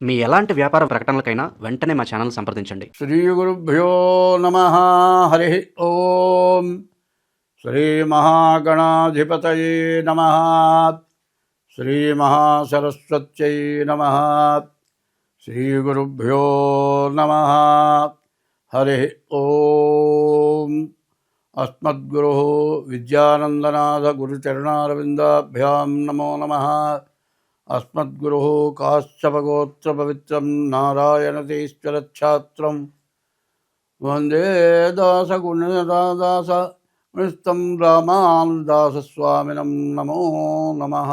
మీ ఎలాంటి వ్యాపార ప్రకటనలకైనా వెంటనే మా ఛానల్ సంప్రదించండి. శ్రీ గురుభ్యో నమ. హరి ఓం. శ్రీ మహాగణాధిపతయే నమ. శ్రీ మహాసరస్వత్యై నమ. శ్రీ గురుభ్యో నమ. హరి ఓం. అస్మద్గురు విద్యానందనాథ గురుచరణారవిందాభ్యాం నమో నమః. అస్మద్గురు కాశ్యపగోత్రపవిత్రం నారాయణతీశ్వరఛాత్రం వందే దాసగుణదాస మృస్తం రామానుదాసస్వామినం నమో నమః.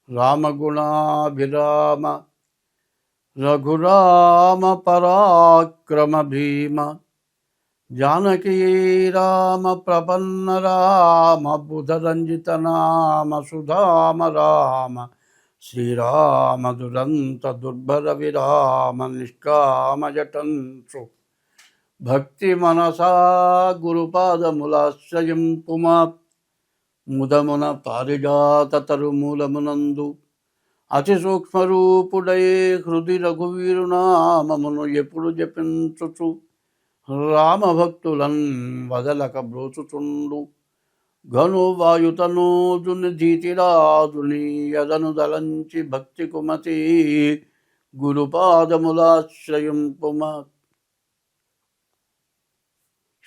రామగుణాభిరామ రఘురామ పరాక్రమ భీమ జానకీ రామ ప్రపన్న రామ బుధరంజిత నామ సుధామ రామ శ్రీరామ దురంత దుర్భర విరామ నిష్కామ జటంసు భక్తి మనసా గురుపాదములాశ్రయం పుమా ముదమున పారిజాత తరుమూలమునందు అతి సూక్ష్మరూపుడై హృది రఘువీరునామమును ఎప్పుడు జపించుచు రామభక్తులన్ వదలక బ్రోచుచుండు ఘను వాయుతనూజుని ధీతిరాజుని యదను దలంచి భక్తి కుమతి గురుపాదములాశ్రయింపుమ.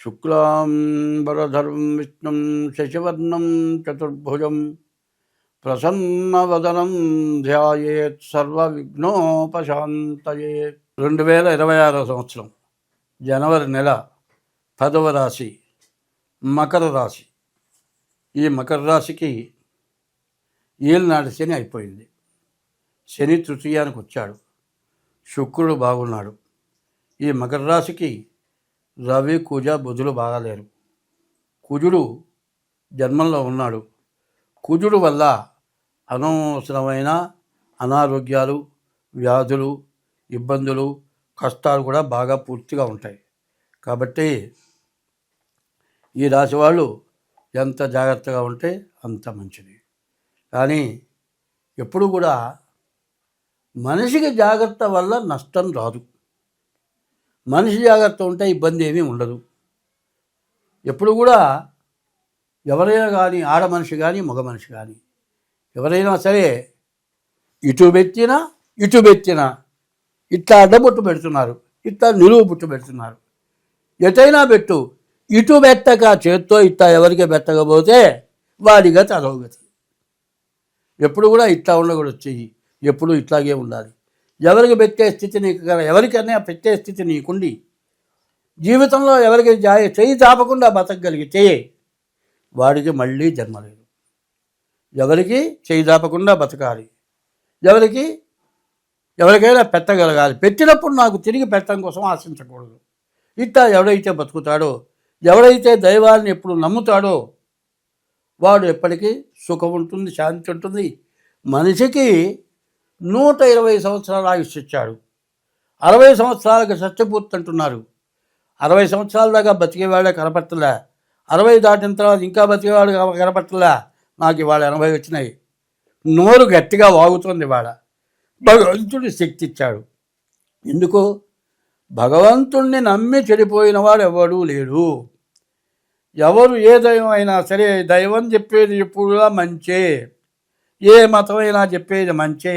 శుక్లాంబరధరం విష్ణుం శశివర్ణం చతుర్భుజం ప్రసన్నవదనం ధ్యాయేత్ సర్వవిఘ్నోపశాంతయే. 2026 సంవత్సరం జనవరి నెల 10వ రాశి మకర రాశి. ఈ మకర రాశికి ఏలినాటి శని అయిపోయింది. శని తృతీయానికి వచ్చాడు. శుక్రుడు బాగున్నాడు. ఈ మకర రాశికి రవి కుజ బుధులు బాగాలేరు. కుజుడు జన్మంలో ఉన్నాడు. కుజుడు వల్ల అనవసరమైన అనారోగ్యాలు, వ్యాధులు, ఇబ్బందులు, కష్టాలు కూడా బాగా పూర్తిగా ఉంటాయి. కాబట్టి ఈ రాశి వాళ్ళు ఎంత జాగ్రత్తగా ఉంటే అంత మంచిది. కానీ ఎప్పుడు కూడా మనిషికి జాగ్రత్త వల్ల నష్టం రాదు. మనిషి జాగ్రత్త ఉంటే ఇబ్బంది ఏమీ ఉండదు. ఎప్పుడు కూడా ఎవరైనా కానీ, ఆడ మనిషి కానీ మగ మనిషి కానీ ఎవరైనా సరే ఇటు పెట్టినా ఇట్లా అడ్డబొట్టు పెడుతున్నారు, ఇట్లా నిలువు బుట్టు పెడుతున్నారు. ఎటైనా పెట్టు, ఇటు పెట్టక చేత్తో ఇట్లా ఎవరికి పెట్టకపోతే వాడి గతి అధోగతి. ఎప్పుడు కూడా ఇట్లా ఉండకూడదు. చెయ్యి ఎప్పుడు ఇట్లాగే ఉండాలి. ఎవరికి పెట్టే స్థితి నీకు కదా, ఎవరికైనా పెట్టే స్థితి నీకుండి జీవితంలో ఎవరికి చెయ్యి చాపకుండా బతకగలిగితే వాడికి మళ్ళీ జన్మ లేదు. ఎవరికి చెయ్యి చాపకుండా బతకాలి. ఎవరికైనా పెట్టగలగాలి. పెట్టినప్పుడు నాకు తిరిగి పెట్టడం కోసం ఆశించకూడదు. ఇట్లా ఎవడైతే బతుకుతాడో, ఎవడైతే దైవాన్ని ఎప్పుడు నమ్ముతాడో వాడు ఎప్పటికీ సుఖం ఉంటుంది, శాంతి ఉంటుంది. మనిషికి 120 సంవత్సరాల ఆయుష్ ఇచ్చాడు. 60 సంవత్సరాలకు సత్యపూర్తి అంటున్నారు. 60 సంవత్సరాల దాకా బతికేవాడే కనపట్టలే. 60 దాటిన తర్వాత ఇంకా బతికేవాడు కనపట్టలే. నాకు ఇవాళ 80 వచ్చినాయి. నోరు గట్టిగా వాగుతుంది. ఇవాళ భగవంతుడి శక్తి ఇచ్చాడు. ఎందుకు? భగవంతుణ్ణి నమ్మి చెడిపోయిన వాడు ఎవడూ లేడు. ఎవరు ఏ దైవం అయినా సరే, దైవం చెప్పేది ఎప్పుడుగా మంచే, ఏ మతమైనా చెప్పేది మంచే.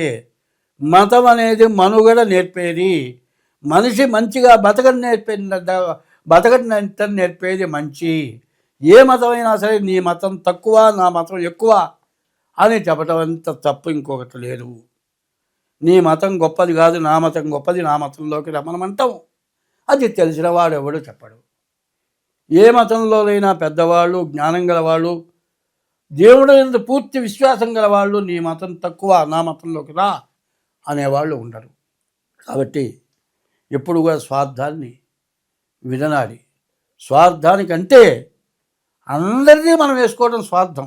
మతం అనేది మనుగడ నేర్పేది. మనిషి మంచిగా బతకడం నేర్పేది మంచి. ఏ మతమైనా సరే నీ మతం తక్కువ, నా మతం ఎక్కువ అని చెప్పటం అంత తప్పు ఇంకొకటి లేదు. నీ మతం గొప్పది కాదు, నా మతం గొప్పది, నా మతంలోకి రమ్మనమంటాం. అది తెలిసిన వాడు ఎవడు చెప్పడు. ఏ మతంలోనైనా పెద్దవాళ్ళు, జ్ఞానం గలవాళ్ళు, దేవుడు మీద పూర్తి విశ్వాసం గలవాళ్ళు నీ మతం తక్కువ, నా మతంలోకి రా అనేవాళ్ళు ఉండరు. కాబట్టి ఎప్పుడు కూడా స్వార్థాన్ని విడనాడి, స్వార్థానికంటే అందరినీ మనం వేసుకోవడం స్వార్థం.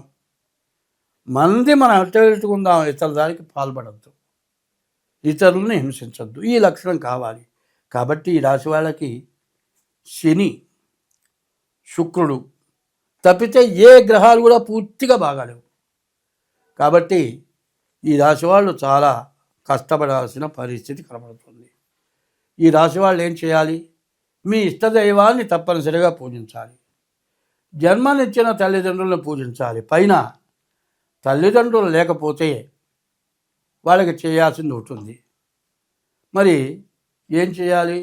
మంది మనం అట్టేట్టుకుందాం, ఇతర దానికి పాల్పడద్దు, ఇతరులను హింసించద్దు. ఈ లక్షణం కావాలి. కాబట్టి ఈ రాశి వాళ్ళకి శని, శుక్రుడు తప్పితే ఏ గ్రహాలు కూడా పూర్తిగా బాగాలేవు. కాబట్టి ఈ రాశి వాళ్ళు చాలా కష్టపడాల్సిన పరిస్థితి కనబడుతుంది. ఈ రాశి వాళ్ళు ఏం చేయాలి? మీ ఇష్టదైవాన్ని తప్పనిసరిగా పూజించాలి. జన్మనిచ్చిన తల్లిదండ్రులను పూజించాలి. పైన తల్లిదండ్రులు లేకపోతే వాళ్ళకి చేయాల్సింది ఉంటుంది. మరి ఏం చేయాలి?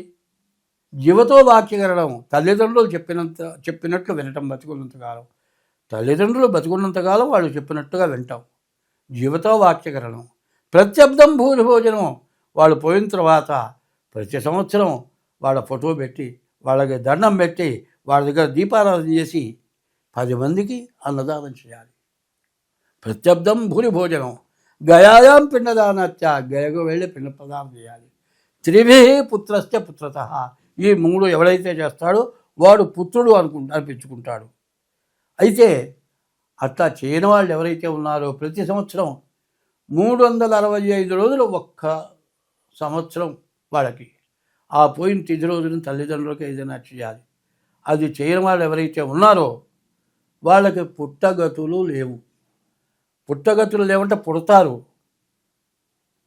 జీవతో వాక్యకరణం. తల్లిదండ్రులు చెప్పినట్లు వినటం బతికున్నంతకాలం. తల్లిదండ్రులు బతికున్నంతకాలం వాళ్ళు చెప్పినట్టుగా వింటాం. జీవతో వాక్యకరణం. ప్రత్యబ్దం భూరిభోజనం. వాళ్ళు పోయిన తర్వాత ప్రతి సంవత్సరం వాళ్ళ ఫోటో పెట్టి, వాళ్ళకి దండం పెట్టి, వాళ్ళ దగ్గర దీపారాధన చేసి 10 మందికి అన్నదానం చేయాలి. ప్రత్యబ్దం భూరిభోజనం. గయాయాం పిండదానత్య. గయకు వెళ్ళి పిండ ప్రదానం చేయాలి. త్రిభి పుత్రస్య పుత్రత. ఈ 3 ఎవడైతే చేస్తాడో వాడు పుత్రుడు అనిపించుకుంటాడు. అయితే అట్లా చేయని వాళ్ళు ఎవరైతే ఉన్నారో ప్రతి సంవత్సరం 365 రోజులు ఒక్క సంవత్సరం వాళ్ళకి ఆ పోయిన తిథి రోజున తల్లిదండ్రులకు ఏదైనా చేయాలి. అది చేయని వాళ్ళు ఎవరైతే ఉన్నారో వాళ్ళకి పుట్టగతులు లేవు. పుట్టగతులు లేవంటే పుడతారు.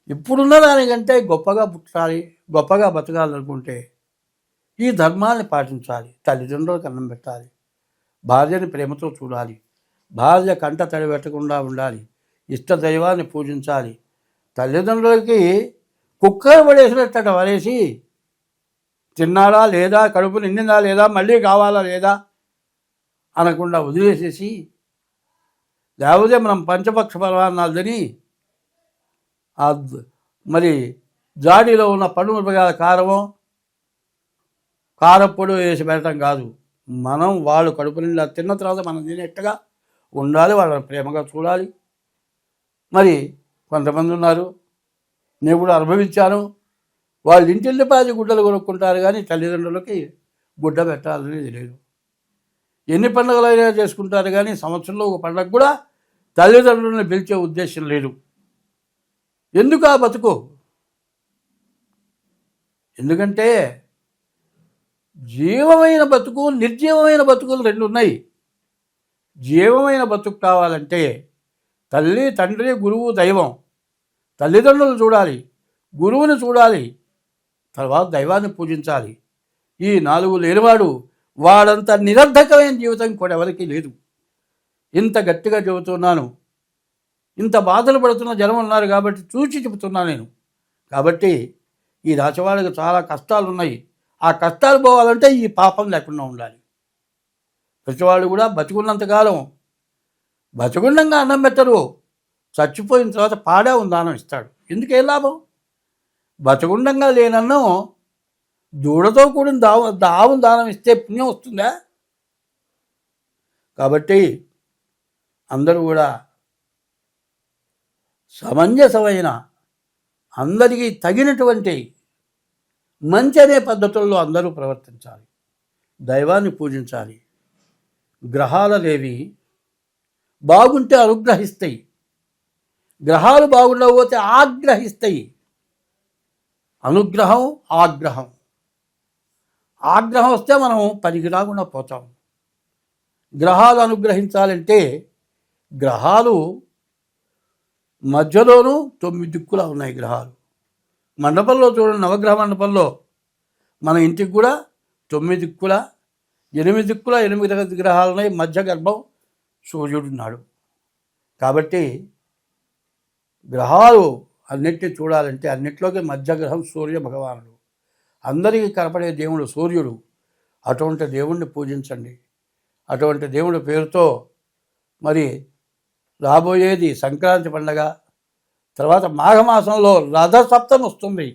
ఇప్పుడున్న దానికంటే గొప్పగా పుట్టాలి, గొప్పగా బతకాలనుకుంటే ఈ ధర్మాన్ని పాటించాలి. తల్లిదండ్రులకు అన్నం పెట్టాలి. భార్యని ప్రేమతో చూడాలి. భార్య కంట తడి పెట్టకుండా ఉండాలి. ఇష్ట దైవాన్ని పూజించాలి. తల్లిదండ్రులకి కుక్కర్ పడేసినట్టు వరేసి తిన్నాడా లేదా, కడుపు నిండిందా లేదా, మళ్ళీ కావాలా లేదా అనకుండా వదిలేసేసి, లేకపోతే మనం పంచపక్ష పరమాన్నాలు తిని మరి జాడీలో ఉన్న పండుమిరపకాయల కారప్పొడి వేసి పెట్టడం కాదు. మనం వాళ్ళు కడుపు నిండా తిన్న తర్వాత మనం తినేట్టుగా ఉండాలి. వాళ్ళని ప్రేమగా చూడాలి. మరి కొంతమంది ఉన్నారు, నేను కూడా అనుభవించాను, వాళ్ళు ఇంటిల్లిపాది గుడ్డలు కొనుక్కుంటారు కానీ తల్లిదండ్రులకి గుడ్డ పెట్టాలనేది లేదు. ఎన్ని పండుగలైనా చేసుకుంటారు కానీ సంవత్సరంలో ఒక పండుగ కూడా తల్లిదండ్రులను పిలిచే ఉద్దేశం లేదు. ఎందుకు ఆ బతుకు? ఎందుకంటే జీవమైన బతుకు, నిర్జీవమైన బతుకులు 2 ఉన్నాయి. జీవమైన బతుకు కావాలంటే తల్లి, తండ్రి, గురువు, దైవం. తల్లిదండ్రులు చూడాలి, గురువుని చూడాలి, తర్వాత దైవాన్ని పూజించాలి. ఈ 4 లేనివాడు వాడంత నిరర్ధకమైన జీవితం కూడా ఎవరికీ లేదు. ఇంత గట్టిగా చెబుతున్నాను. ఇంత బాధలు పడుతున్న జనం ఉన్నారు కాబట్టి చూచి చెబుతున్నాను నేను. కాబట్టి ఈ రాశివాళ్ళకి చాలా కష్టాలు ఉన్నాయి. ఆ కష్టాలు పోవాలంటే ఈ పాపం లేకుండా ఉండాలి. ప్రతివాళ్ళు కూడా బతికున్నంతకాలం బతికుండంగా అన్నం పెట్టరు. చచ్చిపోయిన తర్వాత పాడే దానం ఇస్తాడు. ఎందుకే లాభం? బతికుండంగా లేనన్నం దూడతో కూడిన ఆవును దానం ఇస్తే పుణ్యం వస్తుందా? కాబట్టి అందరూ కూడా సమంజసమైన, అందరికీ తగినటువంటి మంచి అనే పద్ధతుల్లో అందరూ ప్రవర్తించాలి. దైవాన్ని పూజించాలి. గ్రహాలనేవి బాగుంటే అనుగ్రహిస్తాయి, గ్రహాలు బాగుండకపోతే ఆగ్రహిస్తాయి. అనుగ్రహం, ఆగ్రహం. ఆగ్రహం వస్తే మనం పనికి రాకుండా పోతాం. గ్రహాలు అనుగ్రహించాలంటే గ్రహాలు మధ్యలోనూ 9 దిక్కులా ఉన్నాయి గ్రహాలు. మండపంలో చూడండి, నవగ్రహ మండపంలో మన ఇంటికి కూడా 9 దిక్కుల 8 దిక్కుల 8 గ్రహాలు ఉన్నాయి. మధ్య గర్భం సూర్యుడు ఉన్నాడు. కాబట్టి గ్రహాలు అన్నిటిని చూడాలంటే అన్నిట్లోకి మధ్యగ్రహం సూర్య భగవానుడు. అందరికీ కనపడే దేవుడు సూర్యుడు. అటువంటి దేవుణ్ణి పూజించండి. అటువంటి దేవుడి పేరుతో మరి రాబోయేది సంక్రాంతి పండగ, తర్వాత మాఘమాసంలో రథసప్తమి వస్తుంది.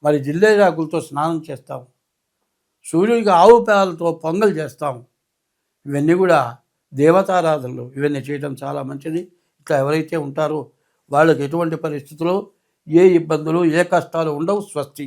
మరి జిల్లేరాకులతో స్నానం చేస్తాం. సూర్యుడికి ఆవు పేలతో పొంగల్ చేస్తాం. ఇవన్నీ కూడా దేవతారాధనలు. ఇవన్నీ చేయడం చాలా మంచిది. ఇట్లా ఎవరైతే ఉంటారో వాళ్ళకి ఎటువంటి పరిస్థితుల్లో ఏ ఇబ్బందులు, ఏ కష్టాలు ఉండవు. స్వస్తి.